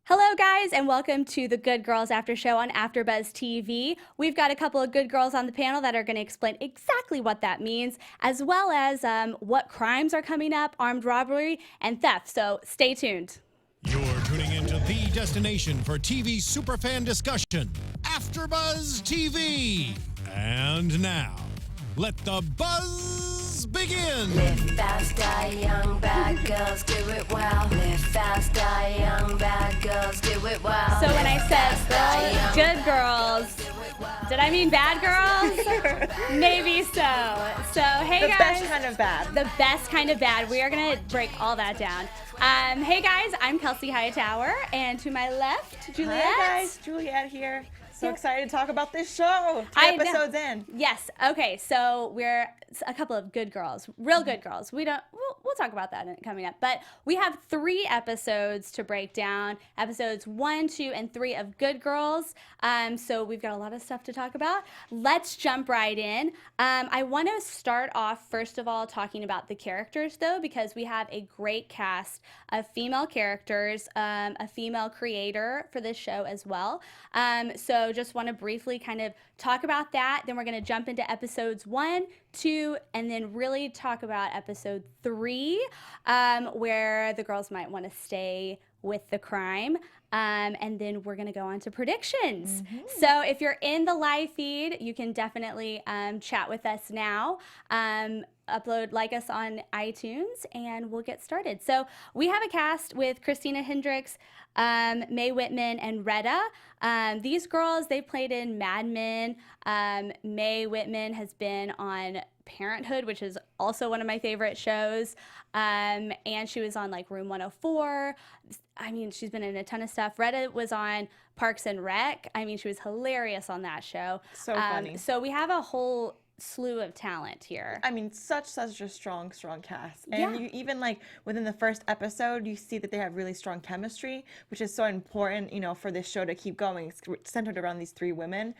Hello, guys, and welcome to the Good Girls After Show on AFTERBUZZ TV. We've got a couple of good girls on the panel that are going to explain exactly what that means, as well as what crimes are coming up, armed robbery, and theft. So stay tuned. You're tuning into the destination for TV superfan discussion, AFTERBUZZ TV. And now, let the buzz begin. Live fast, die young, bad girls do it well. Live fast, die young, bad girls do it well. So when I said good girls, did I mean bad girls? Maybe so. So hey The guys. best kind of bad. The best kind of bad. We are going to break all that down. Hey guys, I'm Kelsey Hightower, and to my left, Juliet. Hi guys, Juliet here. So excited to talk about this show. Two I know. episodes in. Yes. Okay. So we're a couple of good girls, real good girls. We'll talk about that coming up. But we have 3 episodes to break down. Episodes 1, 2, and 3 of Good Girls. So we've got a lot of stuff to talk about. Let's jump right in. I want to start off first of all talking about the characters though, because we have a great cast of female characters, a female creator for this show as well. So just want to briefly kind of talk about that. Then we're going to jump into episodes 1, 2, and then really talk about episode 3, where the girls might want to stay with the crime. And then we're going to go on to predictions. So if you're in the live feed, you can definitely chat with us now. Like us on iTunes, and we'll get started. So we have a cast with Christina Hendricks, Mae Whitman, and Retta. These girls, they played in Mad Men. Mae Whitman has been on Parenthood, which is also one of my favorite shows. And she was on like Room 104. I mean, she's been in a ton of stuff. Retta was on Parks and Rec. I mean, she was hilarious on that show. So funny. So we have a whole slew of talent here. I mean, such a strong cast. And Yeah. you even like within the first episode, you see that they have really strong chemistry, which is so important, you know, for this show to keep going. It's centered around these 3 women.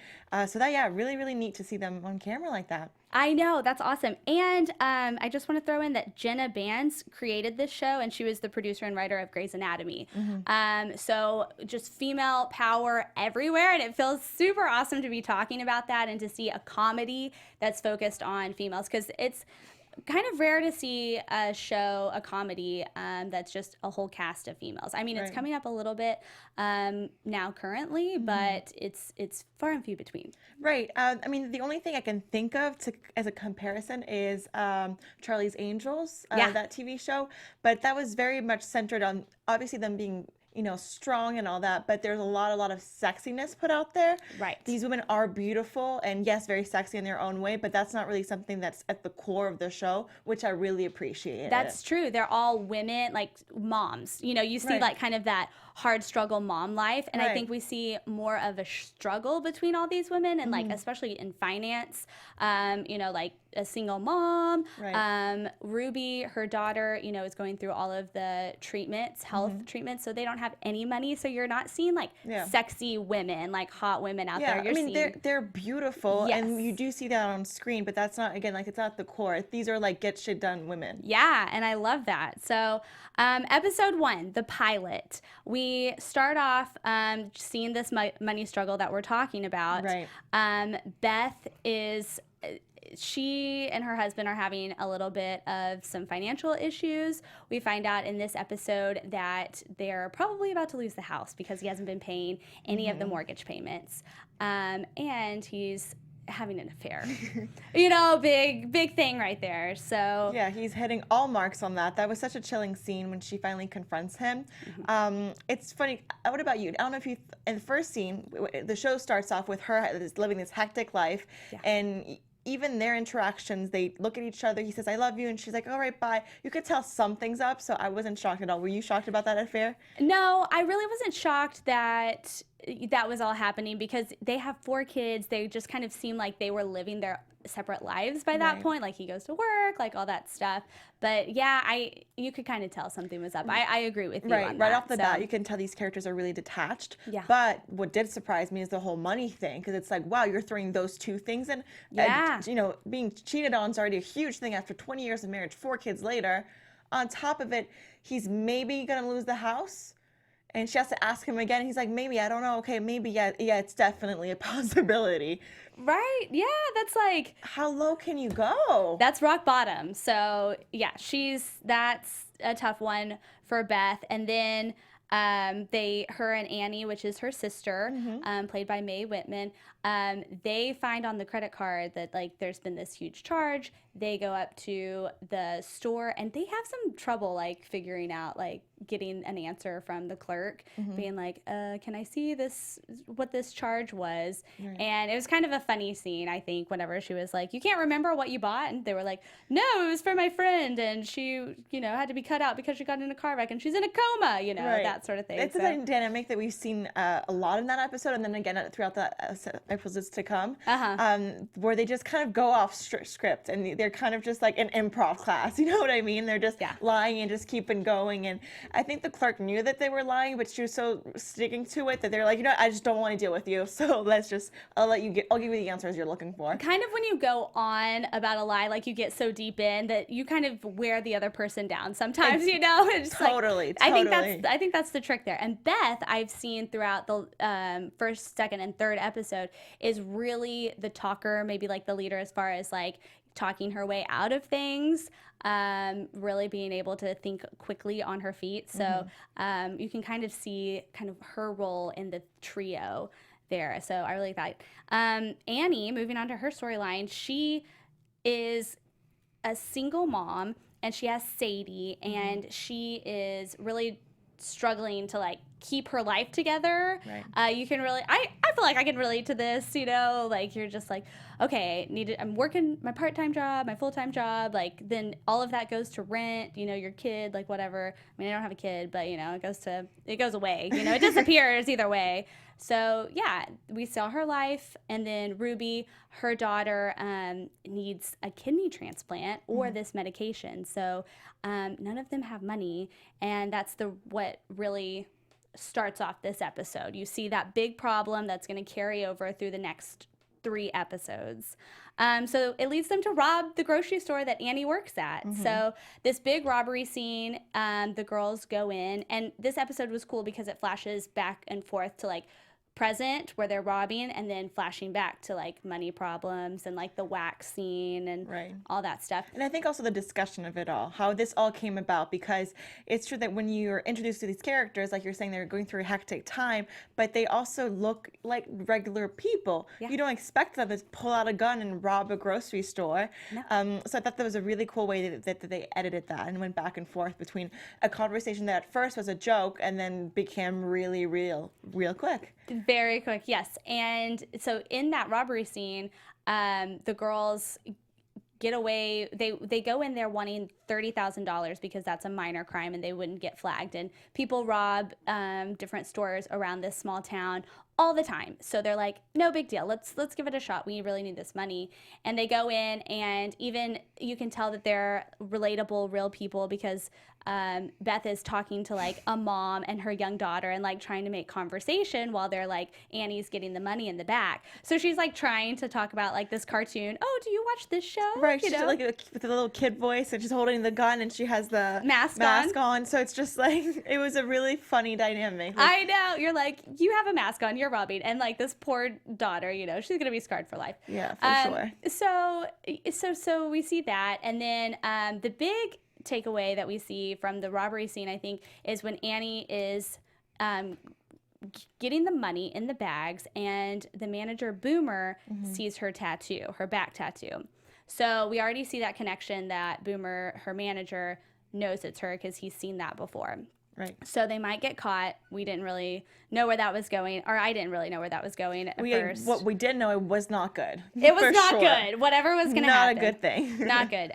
So that, yeah, really neat to see them on camera like that. I know, that's awesome. And I just want to throw in that Jenna Bans created this show, and she was the producer and writer of Grey's Anatomy. So just female power everywhere, and it feels super awesome to be talking about that and to see a comedy that's focused on females, because it's kind of rare to see a comedy that's just a whole cast of females. I mean, it's coming up a little bit now currently, but it's far and few between. Right. I mean, the only thing I can think of as a comparison is Charlie's Angels, that TV show. But that was very much centered on obviously them being, you know, strong and all that, but there's a lot of sexiness put out there. Right. These women are beautiful and yes, very sexy in their own way, but that's not really something that's at the core of the show, which I really appreciate. That's true. They're all women, like moms. You know, you see like kind of that hard struggle mom life, and I think we see more of a struggle between all these women, and like especially in finance. You know, like a single mom. Ruby, her daughter, you know, is going through all of the treatments, health treatments, so they don't have any money. So you're not seeing like sexy women, like hot women out there. You're seeing they're beautiful, and you do see that on screen, but that's not, again, like it's not the core. These are like get shit done women. Yeah, and I love that. So episode 1, the pilot, we start off seeing this money struggle that we're talking about. Beth is, she and her husband are having a little bit of some financial issues. We find out in this episode that they're probably about to lose the house because he hasn't been paying any of the mortgage payments. And he's having an affair. You know, big thing right there. So yeah, he's hitting all marks on that. That was such a chilling scene when she finally confronts him. It's funny. What about you? I don't know if you in the first scene, the show starts off with her living this hectic life, and even their interactions, they look at each other. He says, "I love you," and she's like, "All right, bye." You could tell something's up, so I wasn't shocked at all. Were you shocked about that affair? No, I really wasn't shocked that that was all happening, because they have 4 kids. They just kind of seem like they were living their separate lives by that point. Like, he goes to work, like all that stuff. But yeah, you could kind of tell something was up. I agree with you on that. Right off the bat, you can tell these characters are really detached. Yeah. But what did surprise me is the whole money thing, because it's like, wow, you're throwing those 2 things in. Yeah. You know, being cheated on is already a huge thing after 20 years of marriage, 4 kids later. On top of it, he's maybe going to lose the house. And she has to ask him again. He's like, maybe, I don't know. Okay, maybe, yeah, it's definitely a possibility. Right? Yeah, that's like, How low can you go? that's rock bottom. So yeah, that's a tough one for Beth. And then her and Annie, which is her sister, played by Mae Whitman, they find on the credit card that like there's been this huge charge. They go up to the store and they have some trouble like figuring out like getting an answer from the clerk, being like, can I see what this charge was? Right. And it was kind of a funny scene, I think, whenever she was like, you can't remember what you bought? And they were like, no, it was for my friend, and she, had to be cut out because she got in a car wreck and she's in a coma, right. that sort of thing. It's a dynamic that we've seen a lot in that episode, and then again throughout the episodes to come, where they just kind of go off script, and they're kind of just like an improv class, you know what I mean? They're just lying and just keeping going, and I think the clerk knew that they were lying, but she was so sticking to it that they're like, I just don't want to deal with you, so I'll give you the answers you're looking for. Kind of when you go on about a lie, like you get so deep in that you kind of wear the other person down sometimes, It's totally. I think that's the trick there. And Beth, I've seen throughout the first, second, and third episode, is really the talker, maybe like the leader as far as like talking her way out of things, really being able to think quickly on her feet. So you can kind of see kind of her role in the trio there. So I really like that. Annie, moving on to her storyline, she is a single mom and she has Sadie, and she is really struggling to like keep her life together. Right. You can really, I feel like I can relate to this, like you're just like, okay, I'm working my part-time job, my full-time job, like then all of that goes to rent, your kid, like whatever. I mean, I don't have a kid, but it goes away, it disappears either way. So yeah, we saw her life, and then Ruby, her daughter, needs a kidney transplant or this medication. So none of them have money, and that's what really starts off this episode. You see that big problem that's going to carry over through the next 3 episodes. So it leads them to rob the grocery store that Annie works at. So this big robbery scene, the girls go in, and this episode was cool because it flashes back and forth to like present where they're robbing, and then flashing back to like money problems and like the wax scene and all that stuff. And I think also the discussion of it all, how this all came about, because it's true that when you're introduced to these characters, like you're saying, they're going through a hectic time, but they also look like regular people. You don't expect them to pull out a gun and rob a grocery store. No. So I thought that was a really cool way that they edited that and went back and forth between a conversation that at first was a joke and then became really real quick. Very quick, yes. And so in that robbery scene, the girls get away. They go in there wanting $30,000 because that's a minor crime and they wouldn't get flagged. And people rob different stores around this small town all the time. So they're like, no big deal. Let's give it a shot. We really need this money. And they go in, and even you can tell that they're relatable, real people, because Beth is talking to like a mom and her young daughter and like trying to make conversation while they're like, Annie's getting the money in the back. So she's like trying to talk about like this cartoon. Oh, do you watch this show? Right. She's like with a little kid voice, and she's holding the gun, and she has the mask on. So it's just like, it was a really funny dynamic. I know. You're like, you have a mask on, you're robbing, and like this poor daughter, she's gonna be scarred for life. Yeah, for sure. So we see that, and then the big takeaway that we see from the robbery scene, I think, is when Annie is getting the money in the bags, and the manager Boomer sees her tattoo, her back tattoo. So we already see that connection that Boomer, her manager, knows it's her because he's seen that before. Right. So they might get caught. We didn't really know where that was going, or I didn't really know where that was going at first. What we did know, it was not good. It was not good. Whatever was going to happen. Not a good thing. Not good.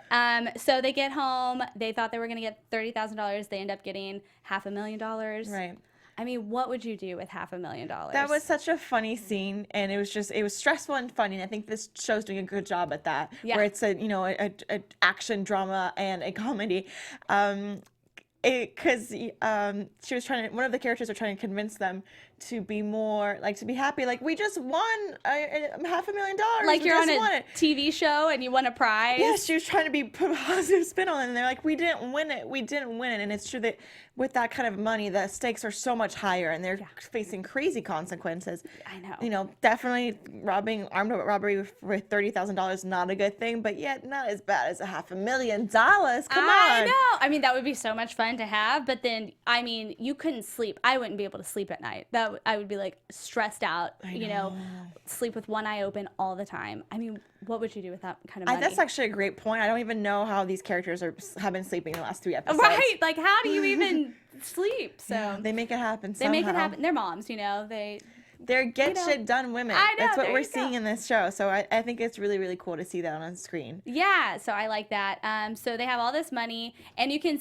So they get home. They thought they were going to get $30,000. They end up getting $500,000. Right. I mean, what would you do with $500,000? That was such a funny scene, and it was stressful and funny. And I think this show's doing a good job at that, where it's a action drama and a comedy. because she was trying to, one of the characters are trying to convince them to be more, like, to be happy. Like, we just won $500,000. Like we you're on just a won it. TV show and you won a prize. Yeah, she was trying to put a positive spin on it, and they're like, we didn't win it. We didn't win it. And it's true that with that kind of money, the stakes are so much higher, and they're facing crazy consequences. I know. You know, definitely armed robbery for $30,000 is not a good thing, but yet not as bad as $500,000. Come on. I know. I mean, that would be so much fun to have, but then, I mean, you couldn't sleep. I wouldn't be able to sleep at night. I would be like stressed out, you know, sleep with one eye open all the time. I mean, what would you do with that kind of money? That's actually a great point. I don't even know how these characters have been sleeping the last 3 episodes. Right. Like, how do you even sleep? So yeah, they make it happen somehow. They make it happen. They're moms, you know. They're shit done women. I know, That's what there we're you go. seeing in this show. So I think it's really, really cool to see that on screen. Yeah, so I like that. So they have all this money, and you can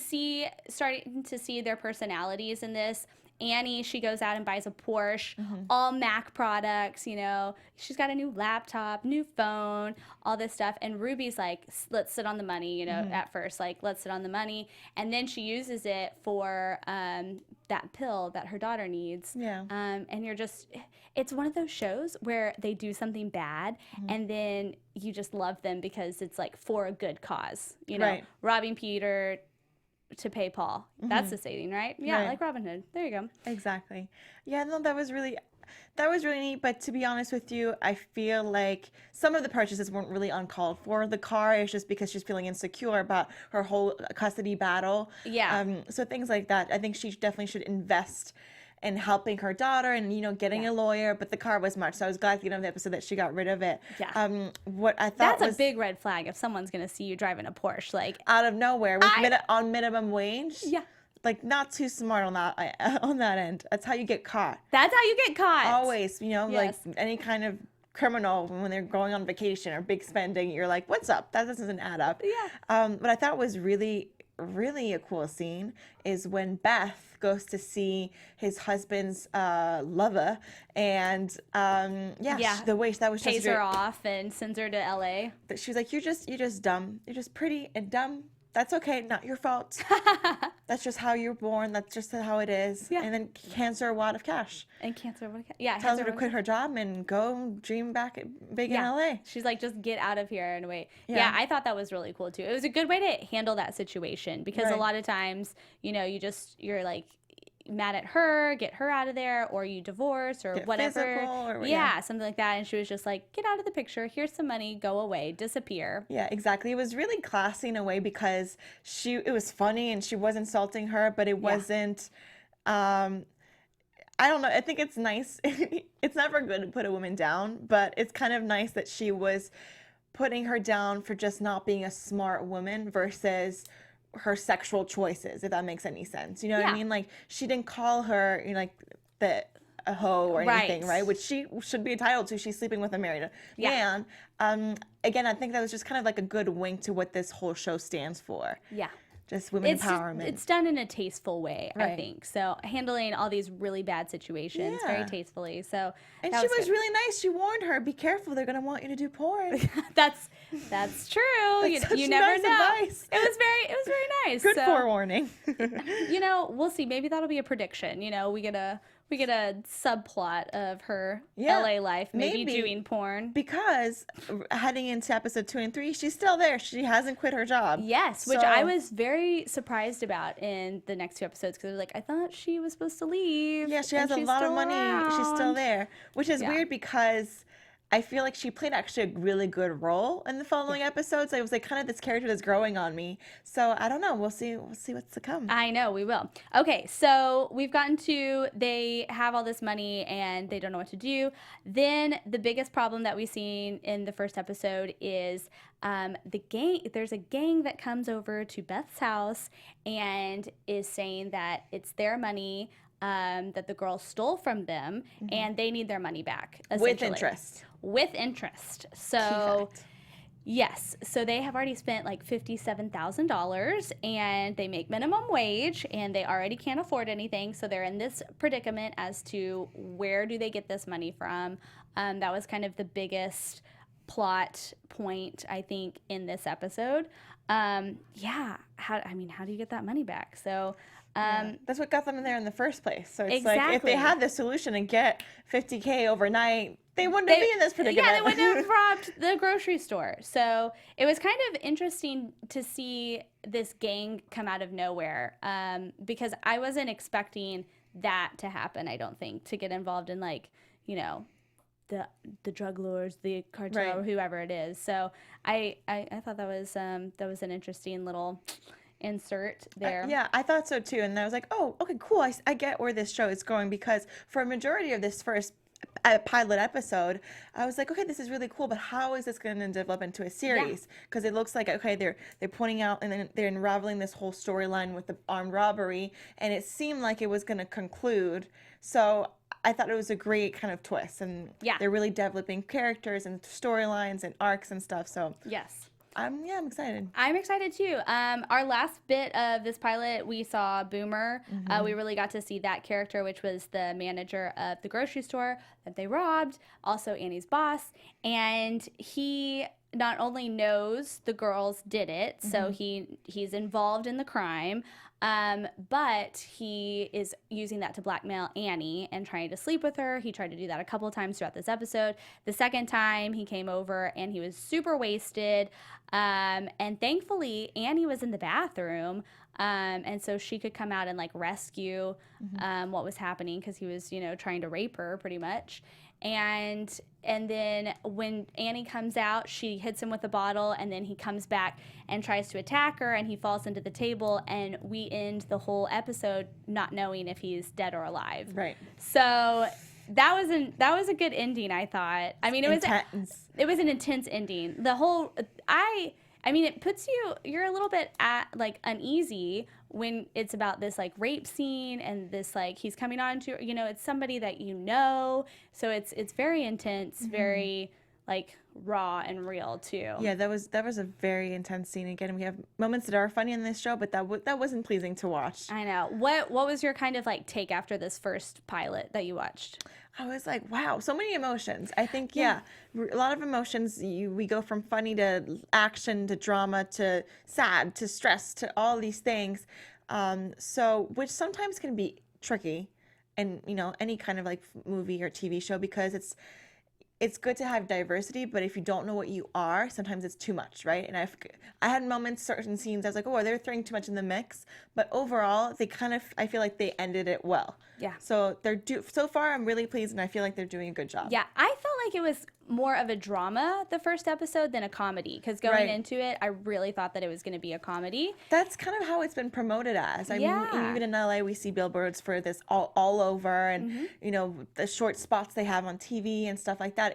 starting to see their personalities in this. Annie, she goes out and buys a Porsche, all Mac products, you know. She's got a new laptop, new phone, all this stuff. And Ruby's like, let's sit on the money, you know, at first, like, let's sit on the money. And then she uses it for that pill that her daughter needs. Yeah. And it's one of those shows where they do something bad, and then you just love them because it's like for a good cause, you know, Right. robbing Peter to pay Paul. That's the saying, right? Yeah, Right. like Robin Hood. There you go. Exactly. Yeah, no, that was really neat. But to be honest with you, I feel like some of the purchases weren't really uncalled for. The car is just because she's feeling insecure about her whole custody battle. Yeah. So things like that. I think she definitely should invest in helping her daughter and, you know, getting a lawyer. But the car was much. So I was glad at the end of the episode that she got rid of it. Yeah. What I thought That's was a big red flag if someone's going to see you driving a Porsche. Like, out of nowhere on minimum wage. yeah. Like, not too smart on that end. That's how you get caught. That's how you get caught. Always, you know, Yes. like any kind of criminal when they're going on vacation or big spending, you're like, what's up? That doesn't add up. Yeah. What I thought was really, really a cool scene is when Beth goes to see his husband's lover, and the way that was Pays just her off and sends her to LA. she was like, you're just dumb. You're just pretty and dumb. That's okay, not your fault. That's just how you're born. That's just how it is. Yeah. And then hands her a wad of cash. And cancer. Yeah. Tells her to quit her job and go dream back big in LA. She's like, just get out of here and wait. Yeah, I thought that was really cool too. It was a good way to handle that situation because a Right. lot of times, you know, you're like mad at her, get her out of there, or you divorce or Get whatever. physical or- yeah, something like that. And she was just like, get out of the picture. Here's some money. Go away. Disappear. Yeah, exactly. It was really classy in a way because it was funny and she was insulting her, but it wasn't. I don't know. I think it's nice. It's never good to put a woman down, but it's kind of nice that she was putting her down for just not being a smart woman versus her sexual choices, if that makes any sense. You know what I Yeah. mean? Like, she didn't call her, you know, like a hoe or anything, right? Which she should be entitled to. She's sleeping with a married man. Again, I think that was just kind of like a good wink to what this whole show stands for. Yeah. Just women empowerment. It's done in a tasteful way, I Right. think. So handling all these really bad situations very Yeah. tastefully. So And that she was good. really nice. She warned her, be careful, they're going to want you to do porn. That's true. That's you such never nice know. advice. It was very nice. Good So, forewarning. you know, we'll see. Maybe that'll be a prediction. You know, we get a subplot of her LA life, maybe doing porn. Because heading into episode 2 and 3, she's still there. She hasn't quit her job. Yes, which I was very surprised about in the next 2 episodes because I was like, I thought she was supposed to leave. Yeah, she and has a she's lot of still money. She's still around. there, which is Yeah. weird because I feel like she played actually a really good role in the following episodes. I was like, kind of this character that's growing on me. So I don't know. We'll see what's to come. I know, we will. Okay, so we've gotten to, they have all this money and they don't know what to do. Then the biggest problem that we've seen in the first episode is the gang. There's a gang that comes over to Beth's house and is saying that it's their money that the girls stole from them and they need their money back. With essentially. interest. With interest. So yes, so they have already spent like $57,000 and they make minimum wage and they already can't afford anything. So they're in this predicament as to where do they get this money from. That was kind of the biggest plot point, I think, in this episode. yeah, how do you get that money back? So, That's what got them there in the first place. So it's like if Exactly. they had the solution and get $50K overnight, they wouldn't be in this predicament. Yeah, they wouldn't have robbed the grocery store. So it was kind of interesting to see this gang come out of nowhere, because I wasn't expecting that to happen. I don't think, to get involved in, like, you know, the drug lords, the cartel, or whoever it is. So I thought that was an interesting little insert there. Yeah, I thought so too. And I was like, oh, okay, cool. I get where this show is going, because for a majority of this first pilot episode, I was like, okay, this is really cool, but how is this going to develop into a series? Because it looks like, okay, they're pointing out and then they're unraveling this whole storyline with the armed robbery, and it seemed like it was going to conclude. So I thought it was a great kind of twist, and they're really developing characters and storylines and arcs and stuff. So Yes. I'm excited. I'm excited too. Our last bit of this pilot, we saw Boomer. We really got to see that character, which was the manager of the grocery store that they robbed, also Annie's boss. And he not only knows the girls did it, so he's involved in the crime, but he is using that to blackmail Annie and trying to sleep with her. He tried to do that a couple of times throughout this episode. The second time he came over and he was super wasted. And thankfully Annie was in the bathroom. And so she could come out and like rescue what was happening, because he was, trying to rape her pretty much. And then when Annie comes out, she hits him with a bottle, and then he comes back and tries to attack her, and he falls into the table, and we end the whole episode not knowing if he's dead or alive. Right. So that was a good ending, I thought. I mean, it was an intense ending. The whole it puts you're a little bit uneasy when it's about this like rape scene and this like he's coming on to, it's somebody that so it's very intense, very like raw and real too. Yeah, that was a very intense scene. Again, we have moments that are funny in this show, but that wasn't pleasing to watch. I know. What was your kind of like take after this first pilot that you watched? I was like, wow, so many emotions. I think, a lot of emotions. We go from funny to action to drama to sad to stress to all these things. So which sometimes can be tricky in, any kind of like movie or TV show, because it's good to have diversity, but if you don't know what you are, sometimes it's too much, right? And I had moments, certain scenes, I was like, oh, they're throwing too much in the mix. But overall, I feel like they ended it well. Yeah. So so far, I'm really pleased, and I feel like they're doing a good job. Yeah, I felt like it was more of a drama the first episode than a comedy, because going into it, I really thought that it was going to be a comedy. That's kind of how it's been promoted as. I mean, even in LA, we see billboards for this all over, and the short spots they have on TV and stuff like that.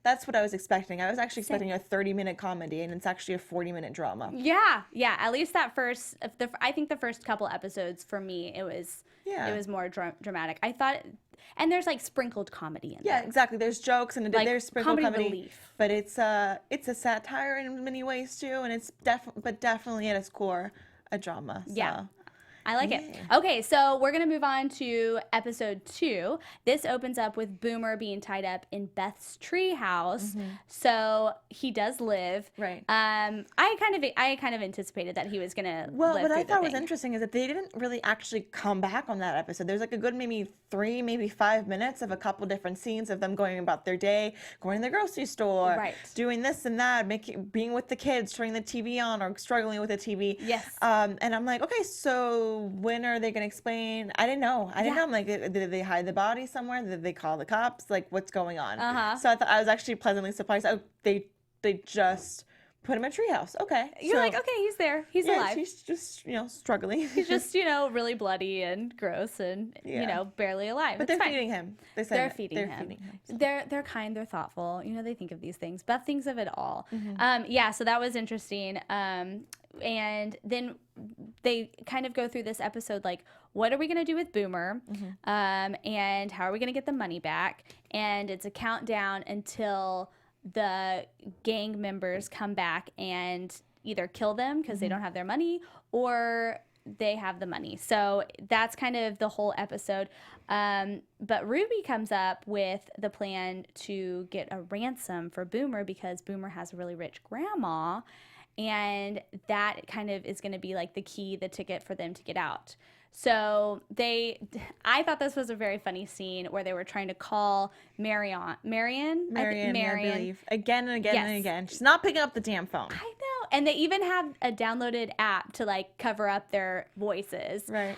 That's what I was expecting. I was actually expecting a 30-minute comedy, and it's actually a 40-minute drama. Yeah. At least I think the first couple episodes for me, it was more dramatic. I thought, and there's like sprinkled comedy in there. Yeah, exactly. There's jokes and like there's sprinkled comedy relief. But it's a satire in many ways too, and it's definitely at its core a drama. So. Yeah. I like it. Okay, so we're going to move on to episode 2. This opens up with Boomer being tied up in Beth's tree house. So he does live. Right. I kind of anticipated that he was going to live. What I thought was interesting is that they didn't really actually come back on that episode. There's like a good maybe 3, maybe 5 minutes of a couple different scenes of them going about their day, going to the grocery store, doing this and that, being with the kids, turning the TV on or struggling with the TV. Yes. And I'm like, okay, so when are they going to explain? I didn't know. I'm like, did they hide the body somewhere? Did they call the cops? Like, what's going on? So I thought I was actually pleasantly surprised. Oh, they just put him in a treehouse. Okay. You're like, okay, he's there. He's alive. He's just, struggling. He's just, really bloody and gross and, barely alive. But they're feeding him. They said they're feeding him. So. They're kind, they're thoughtful. They think of these things. Beth thinks of it all. So that was interesting. And then they kind of go through this episode like, what are we going to do with Boomer? And how are we going to get the money back? And it's a countdown until the gang members come back and either kill them because they don't have their money, or they have the money. So that's kind of the whole episode. But Ruby comes up with the plan to get a ransom for Boomer because Boomer has a really rich grandma. and that kind of is going to be like the ticket for them to get out. So I thought this was a very funny scene where they were trying to call Marion, I believe. Again and again Yes. and again. She's not picking up the damn phone. I know. And they even have a downloaded app to like cover up their voices. Right.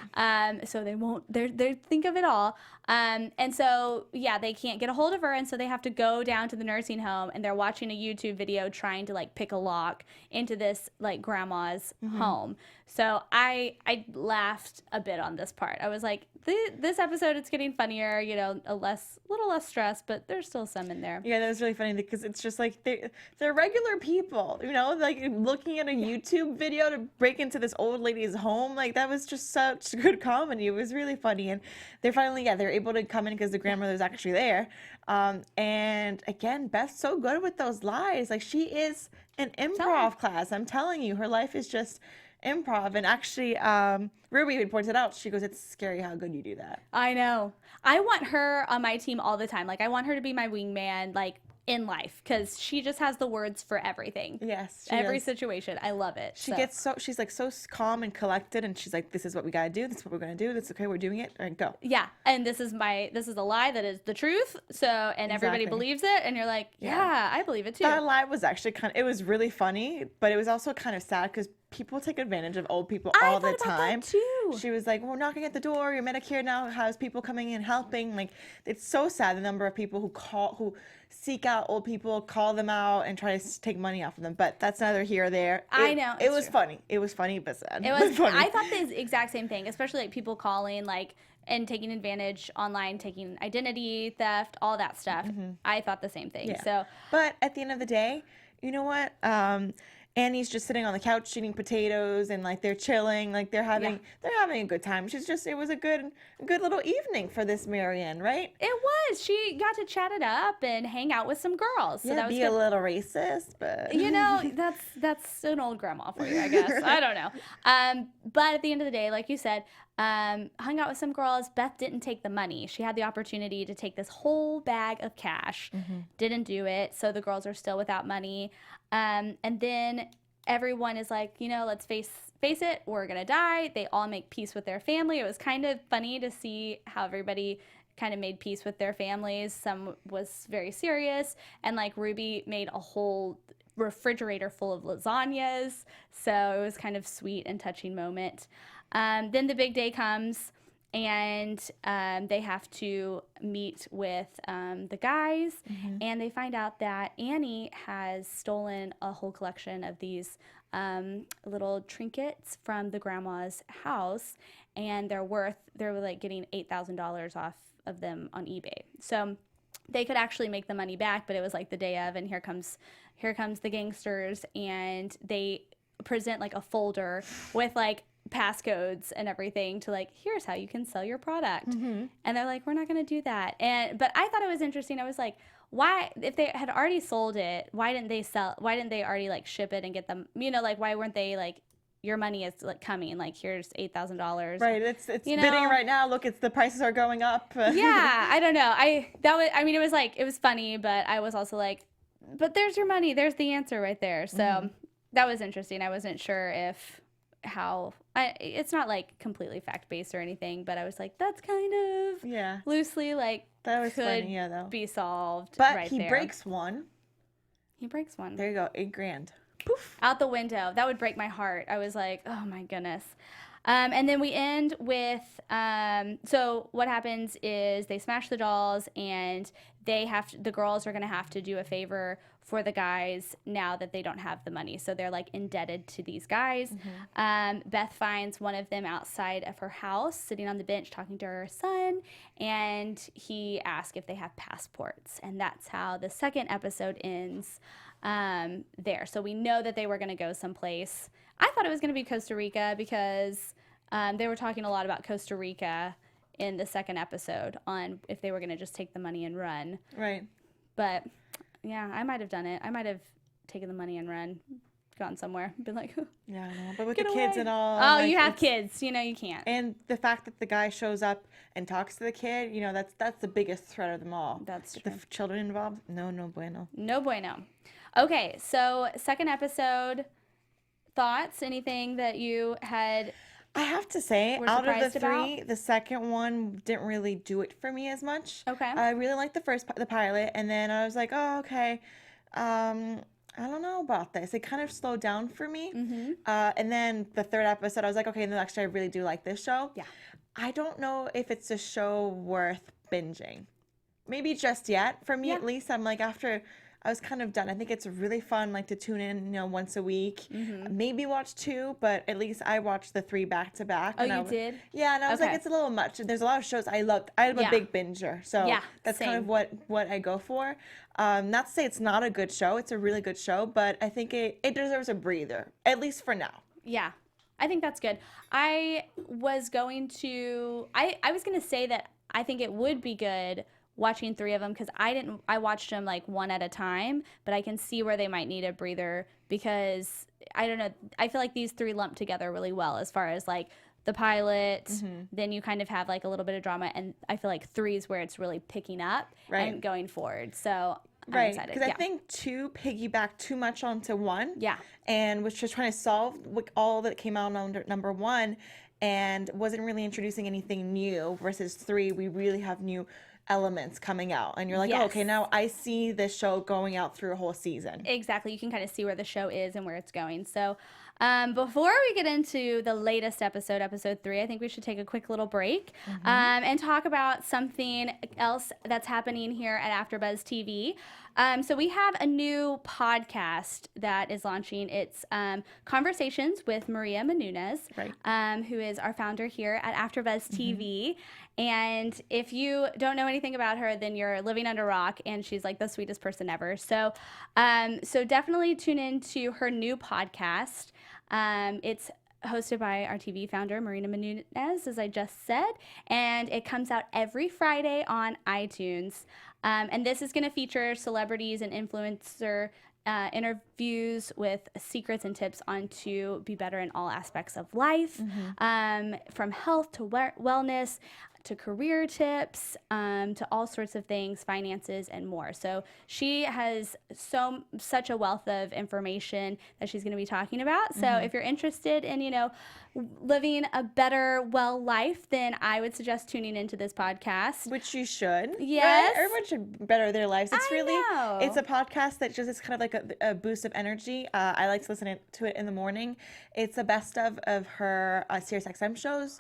So they won't, they think of it all. And so, yeah, they can't get a hold of her. And so they have to go down to the nursing home and they're watching a YouTube video trying to like pick a lock into this like grandma's home. So I laughed a bit on this part. I was like, this episode, it's getting funnier, you know, a little less stress, but there's still some in there. Yeah, that was really funny because it's just like they're regular people, you know, like looking at a YouTube video to break into this old lady's home. Like that was just such good comedy. It was really funny. And they're finally, they're able to come in because the grandmother's actually there. And again, Beth's so good with those lies. Like she is an improv class. I'm telling you, her life is just improv. And actually, Ruby even pointed out, she goes, it's scary how good you do that. I know. I want her on my team all the time. Like, I want her to be my wingman, like, in life, because she just has the words for everything. Yes. Every situation. I love it. She's like so calm and collected, and she's like, this is what we gotta do. This is what we're gonna do. That's okay. We're doing it. All right, go. Yeah. And this is a lie that is the truth. So, and everybody believes it. And you're like, yeah, I believe it too. That lie was actually it was really funny, but it was also kind of sad because people take advantage of old people all the time. That too. She was like, we're knocking at the door. Your Medicare now has people coming in helping. Like, it's so sad the number of people who seek out old people, call them out, and try to take money off of them. But that's neither here or there. I know. It was funny. It was funny, but sad. It was funny. I thought the exact same thing, especially like people calling, like, and taking advantage online, taking identity theft, all that stuff. I thought the same thing. Yeah. So, but at the end of the day, you know what? Annie's just sitting on the couch eating potatoes, and like they're chilling, like they're having a good time. It was a good little evening for this Marianne, right? it was. She got to chat it up and hang out with some girls. So Yeah, that was be good. a little racist, but You know, that's an old grandma for you, I guess. I don't know. But at the end of the day, like you said, hung out with some girls. Beth didn't take the money. She had the opportunity to take this whole bag of cash. Didn't do it. So the girls are still without money. And then everyone is like, you know, let's face it, we're going to die. They all make peace with their family. It was kind of funny to see how everybody kind of made peace with their families. Some was very serious. And like Ruby made a whole refrigerator full of lasagnas. So it was kind of sweet and touching moment. Then the big day comes, and they have to meet with the guys, and they find out that Annie has stolen a whole collection of these little trinkets from the grandma's house, and they were like getting $8,000 off of them on eBay. So they could actually make the money back, but it was like the day of, and here comes the gangsters, and they present like a folder with like passcodes and everything to like, here's how you can sell your product. And they're like, we're not going to do that. But I thought it was interesting. I was like, why, if they had already sold it, why didn't they already like ship it and get them, you know, like why weren't they like, your money is like coming, like here's $8,000. right, it's bidding right now. Look, the prices are going up. Yeah, I don't know. It was funny, but I was also like, but there's your money. There's the answer right there. So that was interesting. I wasn't sure it's not like completely fact-based or anything, but I was like, that's kind of loosely like that was could funny, though. be solved. But right he there. breaks one. He breaks one. There you go, $8,000. Poof. Out the window. That would break my heart. I was like, oh my goodness. And then we end with, so what happens is they smash the dolls, and the girls are going to have to do a favor for the guys now that they don't have the money. So they're like indebted to these guys. Beth finds one of them outside of her house, sitting on the bench talking to her son, and he asks if they have passports. And that's how the second episode ends there. So we know that they were going to go someplace. I thought it was going to be Costa Rica because they were talking a lot about Costa Rica in the second episode on if they were going to just take the money and run. Right. But yeah, I might have done it. I might have taken the money and run, gone somewhere, been like, yeah, I know. But with get the away. kids and all. Oh, like, you have kids. You know, you can't. And the fact that the guy shows up and talks to the kid, you know, that's the biggest threat of them all. That's Get true. the children involved? No bueno. No bueno. Okay, so second episode, thoughts? Anything that you had? I have to say, We're out of the surprised about? three, the second one didn't really do it for me as much. Okay. I really liked the pilot, and then I was like, oh, okay. I don't know about this. It kind of slowed down for me. Mm-hmm. And then the third episode, I was like, okay, no, actually, I really do like this show. Yeah. I don't know if it's a show worth binging. Maybe just yet. For me, Yeah. at least, I'm like, after I was kind of done. I think it's really fun, like, to tune in, once a week. Mm-hmm. Maybe watch two, but at least I watched the three back to back. Oh, and you did? Yeah, and I was like, Okay. it's a little much. There's a lot of shows I loved. I'm Yeah. a big binger, so Yeah, that's kind same. of what I go for. Not to say it's not a good show. It's a really good show, but I think it deserves a breather, at least for now. Yeah, I think that's good. I was going to say that I think it would be good watching three of them because I watched them like one at a time, but I can see where they might need a breather because I don't know. I feel like these three lump together really well as far as like the pilot, then you kind of have like a little bit of drama, and I feel like three is where it's really picking up and going forward. So I'm Right, excited. because Yeah. I think two piggybacked too much onto one. Yeah. And was just trying to solve all that came out on number one and wasn't really introducing anything new versus three, we really have new elements coming out. And you're like, oh, okay, Yes. now I see this show going out through a whole season. Exactly. You can kind of see where the show is and where it's going. So before we get into the latest episode, episode 3, I think we should take a quick little break and talk about something else that's happening here at AFTERBUZZ TV. So we have a new podcast that is launching. It's Conversations with Maria Menounos, who is our founder here at AFTERBUZZ TV. And if you don't know anything about her, then you're living under a rock, and she's like the sweetest person ever. So, so definitely tune in to her new podcast. It's hosted by our TV founder, Marina Menounos, as I just said, and it comes out every Friday on iTunes. And this is going to feature celebrities and influencer interviews with secrets and tips on to be better in all aspects of life, from health to wellness, to career tips, to all sorts of things, finances, and more. So she has such a wealth of information that she's going to be talking about. So if you're interested in, living a better, well life, then I would suggest tuning into this podcast. Which you should. Yes. Right? Everyone should better their lives. It's know. it's a podcast that just is kind of like a boost of energy. I like to listen to it in the morning. It's a best of her SiriusXM shows,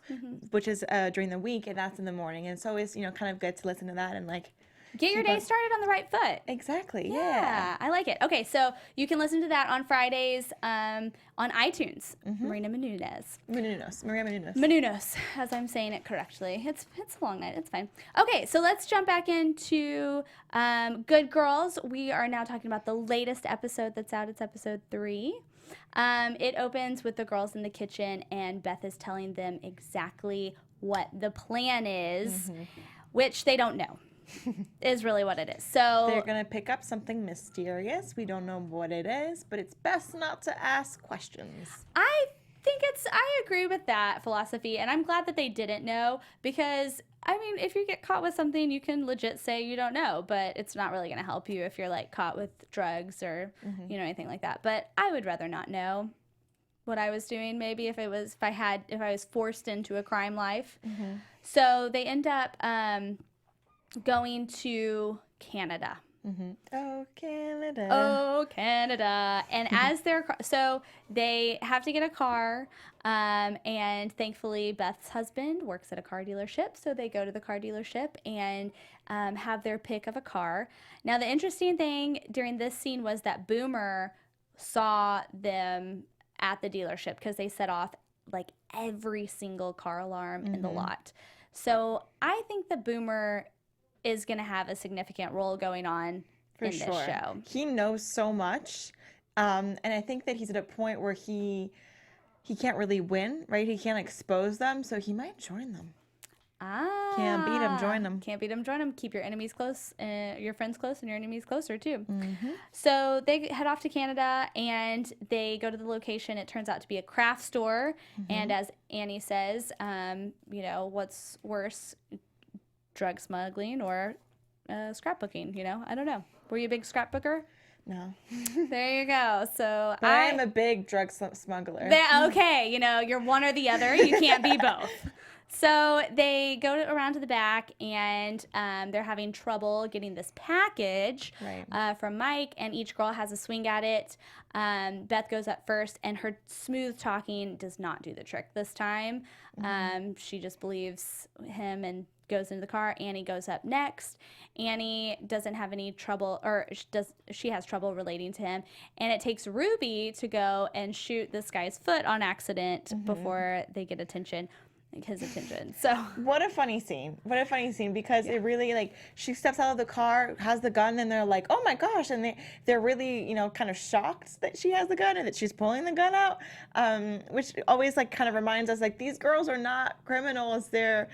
which is during the week, and that's in the morning. And so it's, kind of good to listen to that and like Get your day started on the right foot. Exactly. Yeah, I like it. Okay, so you can listen to that on Fridays on iTunes. Marina Menounos. Maria Menounos. Menounos, as I'm saying it correctly. It's a long night. It's fine. Okay, so let's jump back into Good Girls. We are now talking about the latest episode that's out. It's episode 3. It opens with the girls in the kitchen, and Beth is telling them exactly what the plan is, which they don't know. Is really what it is. So they're gonna pick up something mysterious. We don't know what it is, but it's best not to ask questions. I agree with that philosophy, and I'm glad that they didn't know, because I mean, if you get caught with something, you can legit say you don't know, but it's not really gonna help you if you're like caught with drugs or anything like that. But I would rather not know what I was doing, maybe if I was forced into a crime life. So they end up going to Canada. Oh, Canada. Oh, Canada. And as so they have to get a car, and thankfully Beth's husband works at a car dealership, so they go to the car dealership and have their pick of a car. Now, the interesting thing during this scene was that Boomer saw them at the dealership because they set off like every single car alarm in the lot. So I think that Boomer is going to have a significant role going on in this show. He knows so much, and I think that he's at a point where he can't really win, right? He can't expose them, so he might join them. Can't beat him, join them. Can't beat him, join him. Keep your enemies close, your friends close, and your enemies closer too. So they head off to Canada, and they go to the location. It turns out to be a craft store, and as Annie says, what's worse, drug smuggling or scrapbooking? I don't know. Were you a big scrapbooker? No. There you go. So But I am a big drug smuggler. Okay, you're one or the other. You can't be both. So they go around to the back, and they're having trouble getting this package from Mike, and each girl has a swing at it. Beth goes up first, and her smooth talking does not do the trick this time. She just believes him and goes into the car. Annie goes up next. Annie doesn't have any trouble, or she has trouble relating to him, and it takes Ruby to go and shoot this guy's foot on accident before they get his attention. So what a funny scene. Because it really, like, she steps out of the car, has the gun, and they're like, oh my gosh, and they're really, kind of shocked that she has the gun and that she's pulling the gun out, which always, like, kind of reminds us, like, these girls are not criminals. They're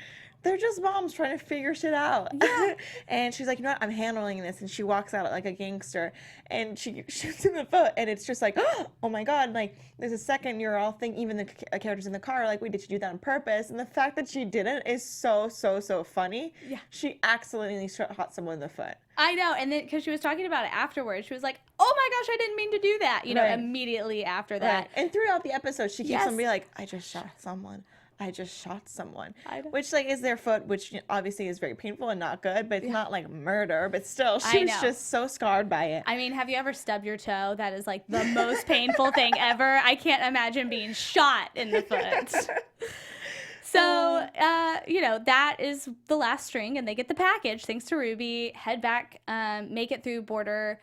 just moms trying to figure shit out. Yeah. And she's like, you know what, I'm handling this. And she walks out like a gangster, and she shoots in the foot, and it's just like, oh my God, like, there's a second you're all thinking, even the characters in the car are like, wait, did she do that on purpose? And the fact that she didn't is so, so, so funny. Yeah. She accidentally shot someone in the foot. I know, and then because she was talking about it afterwards, she was like, oh my gosh, I didn't mean to do that, immediately after that. Right. And throughout the episode, she keeps on being like, I just shot someone. Which, like, is their foot, which obviously is very painful and not good, but it's not like murder, but still, she was just so scarred by it. I mean, have you ever stubbed your toe? That is like the most painful thing ever. I can't imagine being shot in the foot. So, that is the last string, and they get the package, thanks to Ruby, head back, make it through border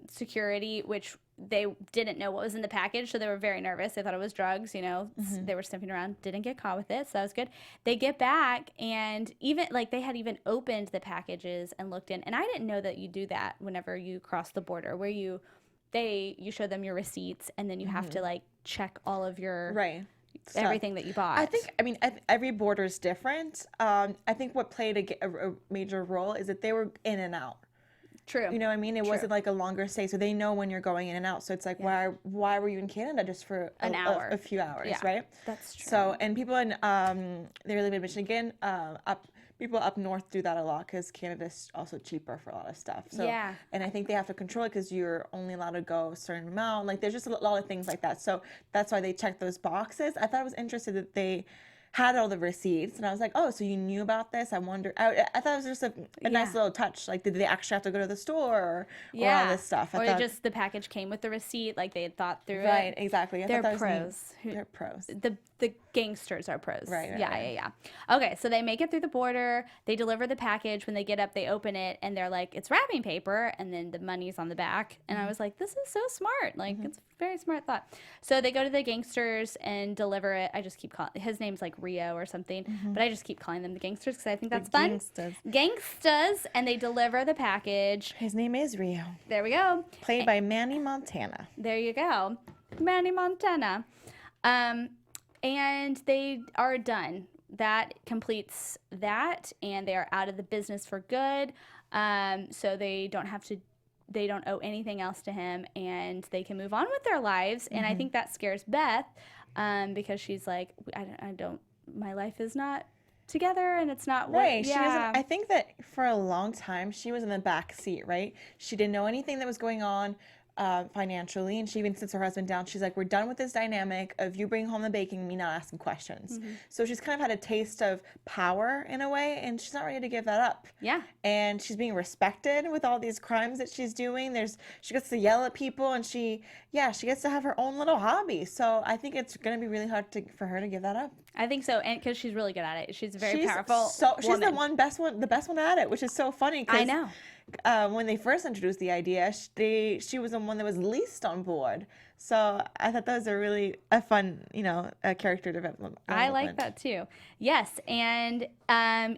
security, which they didn't know what was in the package, so they were very nervous. They thought it was drugs, They were sniffing around, didn't get caught with it, so that was good. They get back, and even, like, they had even opened the packages and looked in, and I didn't know that you do that whenever you cross the border, where you show them your receipts, and then you have to, like, check all of your everything that you bought. Every border is different. I think what played a major role is that they were in and out. True. You know what I mean? It wasn't like a longer stay, so they know when you're going in and out. So it's like, why were you in Canada just for an hour, a few hours, right? That's true. So, and people in they live in Michigan, people up north do that a lot because Canada's also cheaper for a lot of stuff. So, and I think they have to control it because you're only allowed to go a certain amount. Like, there's just a lot of things like that. So that's why they check those boxes. I thought it was interesting that they had all the receipts, and I was like, oh, so you knew about this? I wonder. I thought it was just a nice little touch. Like, did they actually have to go to the store or all this stuff? Or just the package came with the receipt, like they had thought through it. Right, exactly. They're pros. They're pros. The gangsters are pros. Right. Yeah. Okay, so they make it through the border. They deliver the package. When they get up, they open it, and they're like, it's wrapping paper, and then the money's on the back. And I was like, this is so smart. Like, it's a very smart thought. So they go to the gangsters and deliver it. I just keep calling, his name's like Rio or something, but I just keep calling them the gangsters because I think that's fun. Gangsters. And they deliver the package. His name is Rio. There we go. Played by Manny Montana. There you go. Manny Montana. And they are done. That completes that, and they are out of the business for good. So they don't owe anything else to him, and they can move on with their lives. And I think that scares Beth, because she's like, my life is not together, and it's not right. I think that for a long time she was in the back seat, right? She didn't know anything that was going on financially, and she even sits her husband down. She's like, we're done with this dynamic of you bringing home the bacon and me not asking questions. So she's kind of had a taste of power in a way, and she's not ready to give that up. Yeah. And she's being respected with all these crimes that she's doing. She gets to yell at people, and she gets to have her own little hobby. So I think it's going to be really hard for her to give that up. I think so, and because she's really good at it. She's very powerful. She's the best one at it, which is so funny. I know. When they first introduced the idea, she was the one that was least on board. So I thought that was a fun, character development. I like that too. Yes, and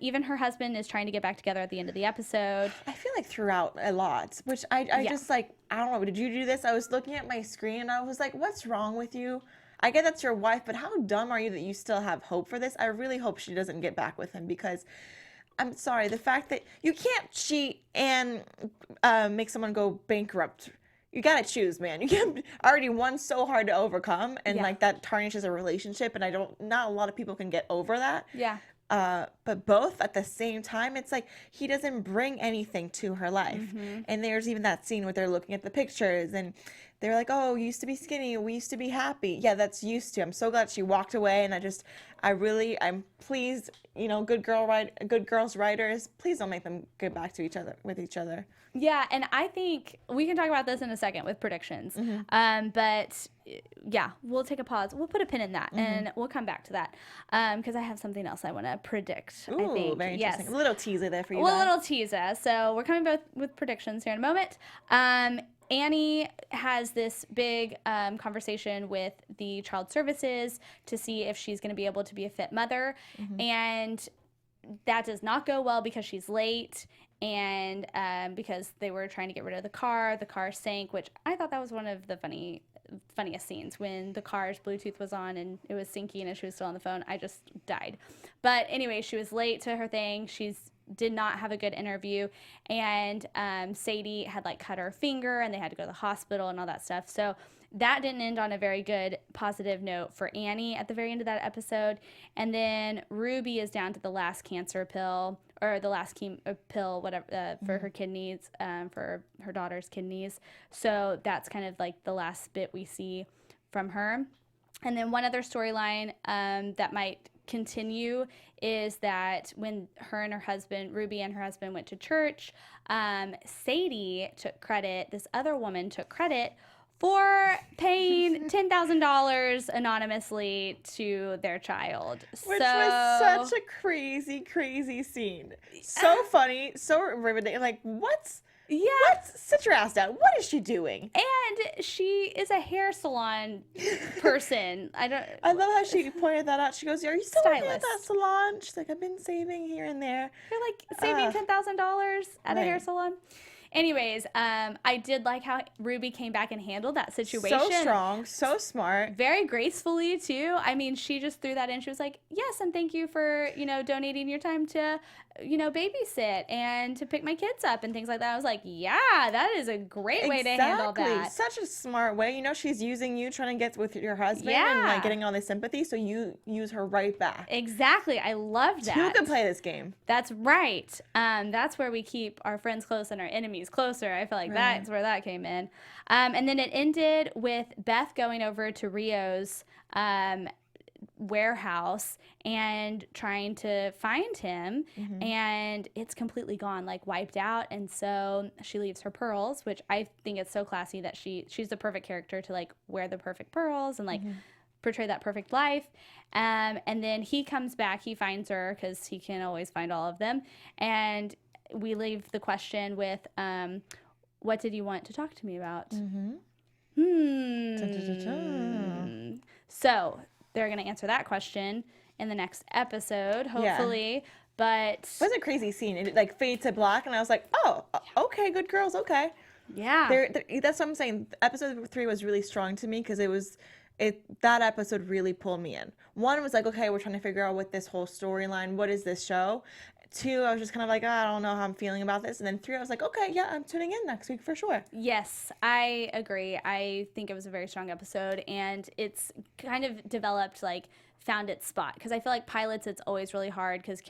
even her husband is trying to get back together at the end of the episode. I feel like throughout a lot, which I just like, I don't know, did you do this? I was looking at my screen and I was like, what's wrong with you? I get that's your wife, but how dumb are you that you still have hope for this? I really hope she doesn't get back with him, because I'm sorry, the fact that you can't cheat and make someone go bankrupt. You gotta choose, man. You can't. Already one's so hard to overcome, and like that tarnishes a relationship. And not a lot of people can get over that. Yeah. but both at the same time, it's like he doesn't bring anything to her life. And there's even that scene where they're looking at the pictures and they're like, oh, we used to be skinny, we used to be happy. Yeah, that's used to. I'm so glad she walked away, and I'm pleased, good girls writers, please don't make them get back to with each other. Yeah, and I think we can talk about this in a second with predictions. But yeah, we'll take a pause. We'll put a pin in that, and we'll come back to that because I have something else I want to predict. Ooh, I think. very interesting. Yes. A little teaser there for you. A little teaser. So we're coming both with predictions here in a moment. Annie has this big conversation with the child services to see if she's going to be able to be a fit mother, and that does not go well because she's late. And because they were trying to get rid of the car sank, which I thought that was one of the funniest scenes when the car's Bluetooth was on and it was sinking and she was still on the phone. I just died. But anyway, she was late to her thing. Did not have a good interview, and Sadie had cut her finger and they had to go to the hospital and all that stuff. So that didn't end on a very good positive note for Annie at the very end of that episode. And then Ruby is down to the last cancer pill, or the last pill, whatever, for her kidneys, for her daughter's kidneys. So that's kind of the last bit we see from her. And then one other storyline that might continue is that when Ruby and her husband went to church, Sadie took credit, this other woman took credit for paying $10,000 anonymously to their child. Which was such a crazy, crazy scene. So funny, so riveting. Sit your ass down. What is she doing? And she is a hair salon person. I love how she pointed that out. She goes, are you still working at that salon? She's like, I've been saving here and there. You're saving $10,000 at a hair salon? Anyways, I did like how Ruby came back and handled that situation. So strong, so smart. Very gracefully, too. I mean, she just threw that in. She was like, yes, and thank you for, donating your time to, babysit and to pick my kids up and things like that. I was like, yeah, that is a great way to handle that. Such a smart way. She's using you, trying to get with your husband and getting all this sympathy, so you use her right back. Exactly. I love that. Two can play this game. That's right. That's where we keep our friends close and our enemies closer. I feel like that's where that came in. And then it ended with Beth going over to Rio's warehouse and trying to find him, and it's completely gone, wiped out. And so she leaves her pearls, which I think it's so classy that she's the perfect character to wear the perfect pearls and portray that perfect life. And then he comes back, he finds her because he can always find all of them, and we leave the question with, what did you want to talk to me about? So they're going to answer that question in the next episode, hopefully. Yeah. But it was a crazy scene. It fades to black, and I was like, oh, okay, good girls, okay. Yeah. That's what I'm saying. Episode 3 was really strong to me because that episode really pulled me in. 1 was okay, we're trying to figure out what this whole storyline, what is this show? 2, I was just kind of I don't know how I'm feeling about this. And then 3, I was like, okay, yeah, I'm tuning in next week for sure. Yes, I agree. I think it was a very strong episode, and it's kind of developed, found its spot. Because I feel like pilots, it's always really hard because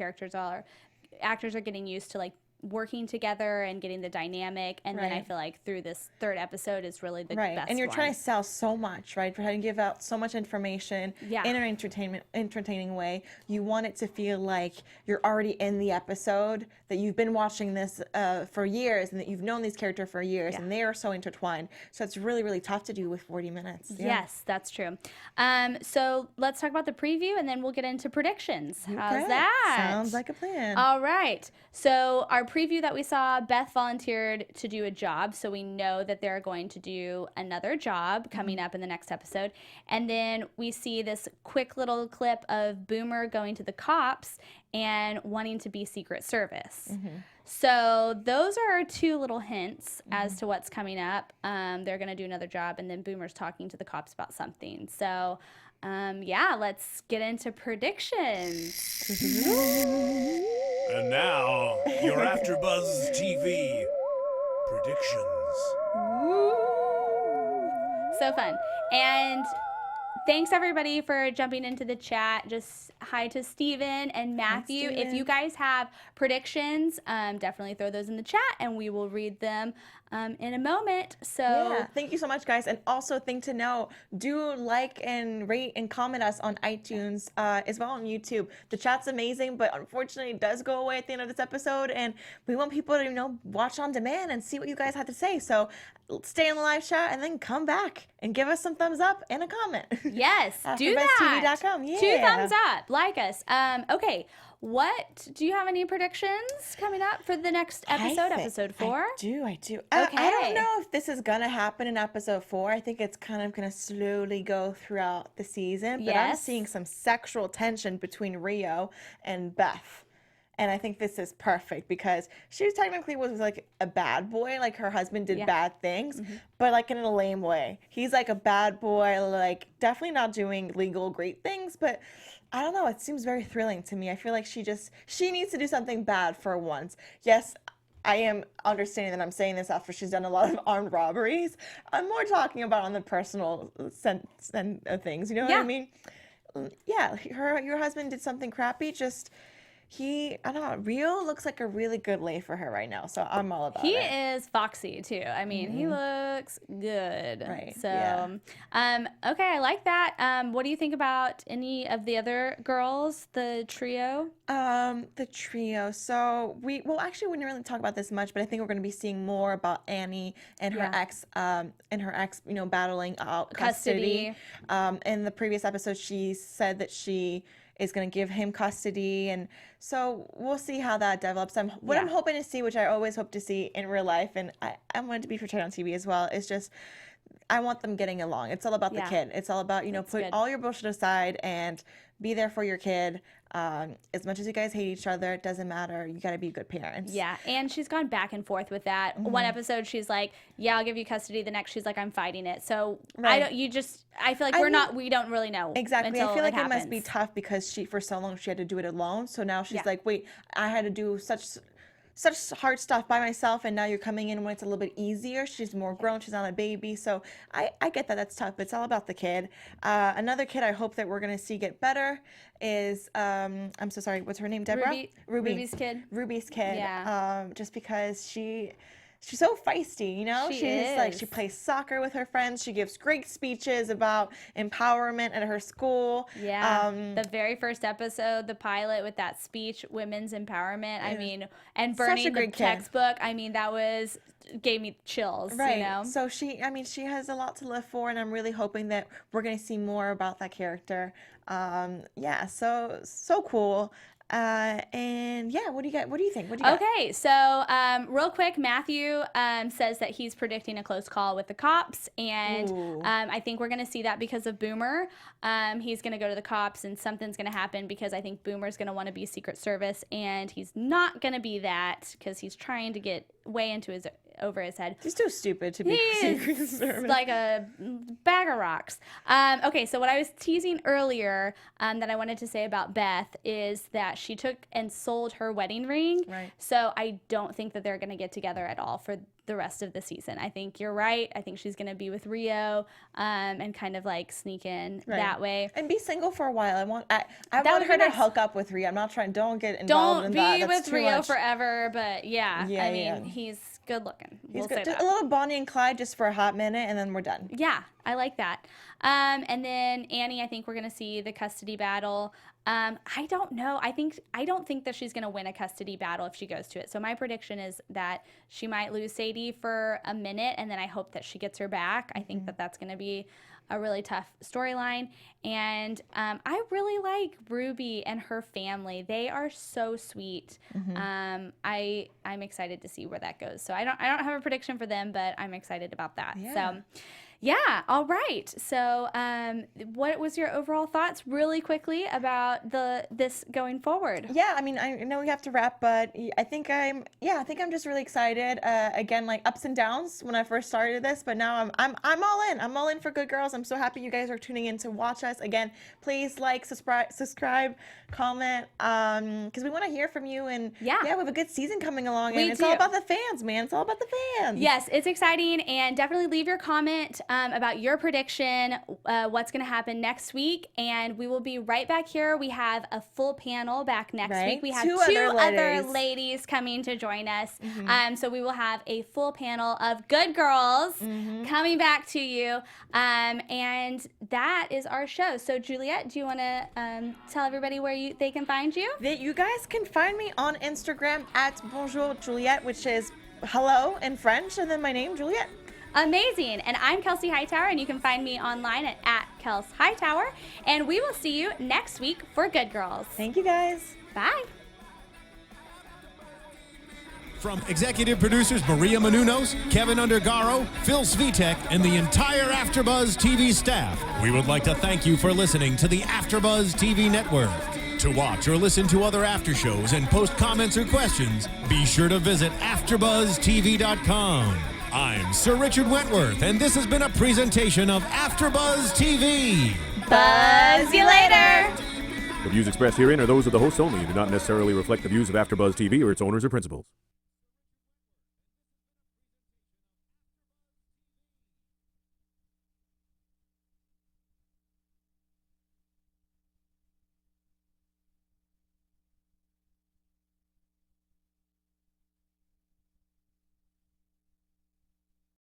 actors are getting used to working together and getting the dynamic, and then I feel through this 3rd episode is really the best and you're one. Trying to sell so much, right? For trying to give out so much information in an entertaining way. You want it to feel like you're already in the episode, that you've been watching this for years, and that you've known these characters for years, and they are so intertwined. So it's really, really tough to do with 40 minutes. Yes, that's true. So let's talk about the preview, and then we'll get into predictions. How's that? Sounds like a plan. All right. So our preview that we saw, Beth volunteered to do a job, so we know that they're going to do another job coming up in the next episode. And then we see this quick little clip of Boomer going to the cops and wanting to be Secret Service. So those are our 2 little hints as to what's coming up. They're going to do another job, and then Boomer's talking to the cops about something. So let's get into predictions. And now, your AfterBuzz TV predictions. So fun. And thanks everybody for jumping into the chat. Just hi to Steven and Matthew. If you guys have predictions, definitely throw those in the chat and we will read them in a moment. So yeah, thank you so much, guys. And also, thing to know, do like and rate and comment us on iTunes as well on YouTube. The chat's amazing, but unfortunately it does go away at the end of this episode, and we want people to watch on demand and see what you guys have to say. So stay in the live chat and then come back and give us some thumbs up and a comment. yes, do that. AfterBuzzTV.com. Yeah. 2 thumbs up, like us. Okay, do you have any predictions coming up for the next episode, episode 4? I do. Okay. I don't know if this is gonna happen in episode 4. I think it's kind of gonna slowly go throughout the season, but I'm seeing some sexual tension between Rio and Beth. And I think this is perfect because she technically was like a bad boy. Like her husband did bad things, but like in a lame way. He's like a bad boy, like definitely not doing legal great things, but I don't know. It seems very thrilling to me. I feel like she needs to do something bad for once. Yes, I am understanding that I'm saying this after she's done a lot of armed robberies. I'm more talking about on the personal sense of things. You know what I mean? Yeah, your husband did something crappy. I don't know, Rio looks like a really good lay for her right now, so I'm all about it. He is foxy, too. I mean, he looks good. Right, So, yeah. Okay, I like that. What do you think about any of the other girls, the trio? The trio. So actually, we didn't really talk about this much, but I think we're going to be seeing more about Annie and her ex, battling out custody. In the previous episode, she said that she is going to give him custody, and so we'll see how that develops. I'm hoping to see, which I always hope to see in real life, and I want it to be portrayed on TV as well, is just I want them getting along. It's all about the kid. It's all about, put all your bullshit aside and be there for your kid. As much as you guys hate each other, it doesn't matter. You got to be good parents. Yeah, and she's gone back and forth with that. One episode, she's like, "Yeah, I'll give you custody." The next, she's like, "I'm fighting it." So I feel like we don't really know. Exactly. I feel like happens. it must be tough because for so long she had to do it alone. So now she's like, "Wait, I had to do such hard stuff by myself, and now you're coming in when it's a little bit easier." She's more grown. She's not a baby. So I get that. That's tough. It's all about the kid. Another kid I hope that we're going to see get better is, I'm so sorry, what's her name, Deborah? Ruby's kid. Ruby's kid. Yeah. Just because she's so feisty, she plays soccer with her friends. She gives great speeches about empowerment at her school. Yeah. The very first episode, the pilot with that speech, women's empowerment. I mean, and burning the textbook. I mean, gave me chills. Right. So she has a lot to live for, and I'm really hoping that we're going to see more about that character. So cool. And yeah, what do you think? Okay, so real quick, Matthew says that he's predicting a close call with the cops, and I think we're gonna see that because of Boomer. He's gonna go to the cops, and something's gonna happen because I think Boomer's gonna want to be Secret Service, and he's not gonna be that because he's trying to get way into over his head. He's too stupid to be Secret Service. Like a bag of rocks. Okay, so what I was teasing earlier that I wanted to say about Beth is that she took and sold her wedding ring. Right. So I don't think that they're going to get together at all for the rest of the season. I think you're right. I think she's going to be with Rio and kind of like sneak in that way. And be single for a while. I want her to hook up with Rio. I'm not trying. Don't get involved in that. Don't be with Rio forever, but he's good looking. He's good. A little Bonnie and Clyde just for a hot minute, and then we're done. Yeah, I like that. And then Annie, I think we're going to see the custody battle. I don't know. I don't think that she's going to win a custody battle if she goes to it. So my prediction is that she might lose Sadie for a minute, and then I hope that she gets her back. I think that that's going to be a really tough storyline. And I really like Ruby and her family. They are so sweet. I'm excited to see where that goes. So I don't have a prediction for them, but I'm excited about that. Yeah. So yeah, all right. So what was your overall thoughts really quickly about this going forward? Yeah, I mean, I know we have to wrap, but I think I'm just really excited. Again, like ups and downs when I first started this, but now I'm all in. I'm all in for Good Girls. I'm so happy you guys are tuning in to watch us. Again, please like, subscribe, comment, because we want to hear from you. And we have a good season coming along, and it's all about the fans, man. It's all about the fans. Yes, it's exciting, and definitely leave your comment about your prediction, what's going to happen next week. And we will be right back here. We have a full panel back next week. We have two other ladies coming to join us. So we will have a full panel of good girls coming back to you. And that is our show. So Juliet, do you want to tell everybody where they can find you? You guys can find me on Instagram at Bonjour Juliet, which is hello in French, and then my name, Juliet. Amazing. And I'm Kelsey Hightower, and you can find me online at Kels Hightower. And we will see you next week for Good Girls. Thank you, guys. Bye. From executive producers Maria Menounos, Kevin Undergaro, Phil Svitek, and the entire AfterBuzz TV staff, we would like to thank you for listening to the AfterBuzz TV network. To watch or listen to other after shows and post comments or questions, be sure to visit AfterBuzzTV.com. I'm Sir Richard Wentworth, and this has been a presentation of AfterBuzz TV. Buzz you later. The views expressed herein are those of the hosts only and do not necessarily reflect the views of AfterBuzz TV or its owners or principals.